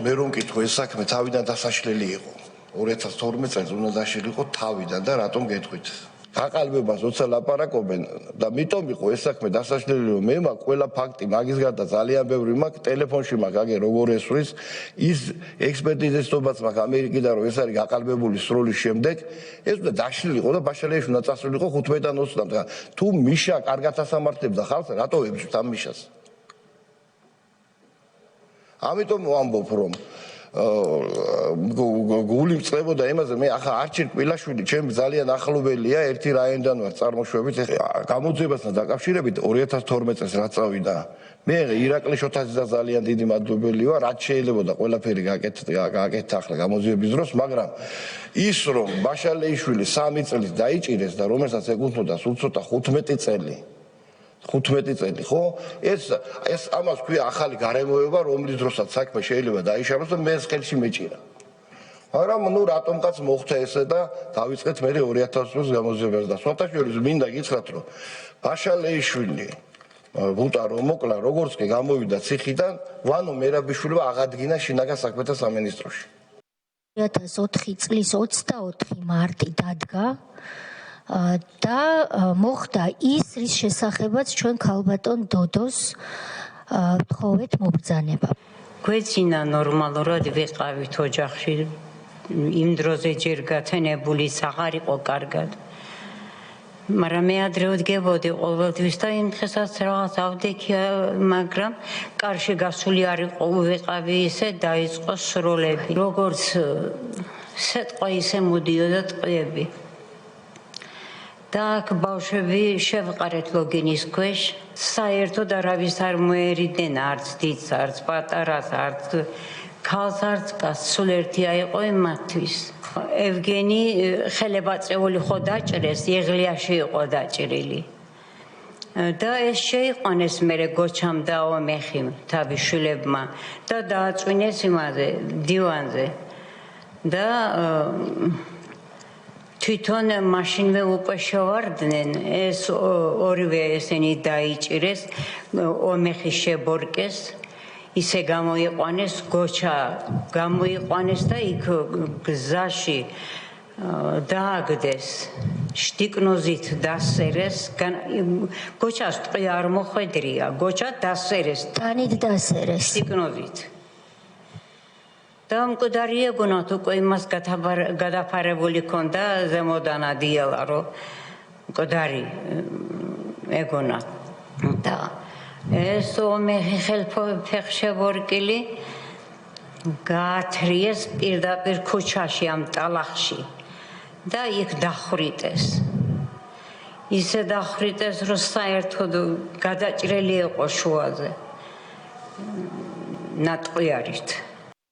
მე რომ მკითხო ეს საქმე თავიდან დასაშლელი იყო 2012 წელს უნდა დაშლილიყო თავიდან და რატომ გეტყვით გაყალბებას როცა ლაპარაკობენ და მიტომ იყო ეს საქმე დასაშლელი რომ მე მაქვს ყველა ფაქტი მაგის გარდა ძალიან ბევრი მაქვს ტელეფონში მაქვს აგე როგორ ესვრის ის ექსპერტიზესთობაც მაქვს ამერიკიდან რომ ეს არის გაყალბებული სროლის შემდეგ ეს უნდა დაშლილიყო და ბაშალეიშვილი უნდა წასულიყო 15-დან 20-მდე თუ მიშა კარგად ასამართლებდა ხალხს რატო ებჭვთ ამ მიშას ამიტომ ვამბობ რომ გული მწყებოდა იმაზე მე ახლა არჩილ კვილაშვილი ჩემი ძალიან ახლობელია ერთი რაიონიდან ვარ წარმოშვებით გამოძიებასთან დაკავშირებით 2012 წელს რა წავიდა მე ირაკლი შოთაძე ძალიან დიდი მადლობელი ვარ რაც შეიძლება და ყველაფერი გააკეთა ახლა გამოძიების დროს მაგრამ ის რომ ბაშალეიშვილი 3 წელი დაიჭირეს და რომელსაც ეკუთვნოდა სულ ცოტა 15 წელი 15 წელი ხო ეს ამას ქვია ახალი გარემოება რომლის დროსაც საქმე შეიძლება დაიშალოს და მე ხელში მეჭირა მაგრამ ნუ რატომღაც მოხდა ესე და დავიწყეთ მე 2000 წელს გამოძიებას და სხვათაშორის მინდა გითხრათ რომ ბაშალეიშვილი ბუტა რომ მოკლა როგორც კი გამოვიდა ციხიდან ვანო მერაბიშვილმა აღადგინა შინაგან საქმეთა სამინისტროში 2004 წლის 24 მარტი დადგა და მოხდა ის რის შესახებაც ჩვენ ქალბატონ დოდოს ვთხოვეთ მობრძანება. გვეცინა ნორმალურად ვიყავით ოჯახში იმ დროზე ჯერ გათენებული აღარ იყო კარგად. მაგრამ მე ადრე ვდგებოდი ყოველთვის და იმ დღესაც რაღაც ავდექია, მაგრამ კარში გასული არ ვიყავი ისე დაიწყო სროლები. როგორც სეტყვა ისე მოდიოდა ტყვიები. და აქ ბავშვები შევყარეთ ლოგინის ქვეშ საერთოდ არავის არ მოერიდნენ არც დიდს არც პატარას არც ქალს არც კაცს სულ ერთია იყო იმათთვის ევგენი ხელებაწეული ხო დაჭრეს იღლიაში იყო დაჭრილი და ეს შეიყვანეს მერე გოჩამ და ომეხიმ თავის შვილებმა და დააწვინეს იმაზე დივანზე და თვითონ მაშინვე უკვე შევარდნენ ეს ორივე ესენი დაიჭირეს ომეხი შებორკეს ისე გამოიყვანეს გოჩა გამოიყვანეს და იქ გზაში დააგდეს შტიკნოზით დასერეს გოჩას ტყვი არ მოხვედრია გოჩა დასერეს ტანით დასერეს შტიკნოზით და მკვდარი ეგონათ უკვე იმას გადაფარებული ქონდა ზემოდან ადიელა რომ მკვდარი ეგონათ და ეს ომეხი ხელფეხშებორკილი გაათრიეს პირდაპირ ქუჩაში ამ ტალახში და იქ დახვრიტეს ისე დახვრიტეს რომ საერთოდ გადაჭრელი იყო შუაზე ნატყვიარით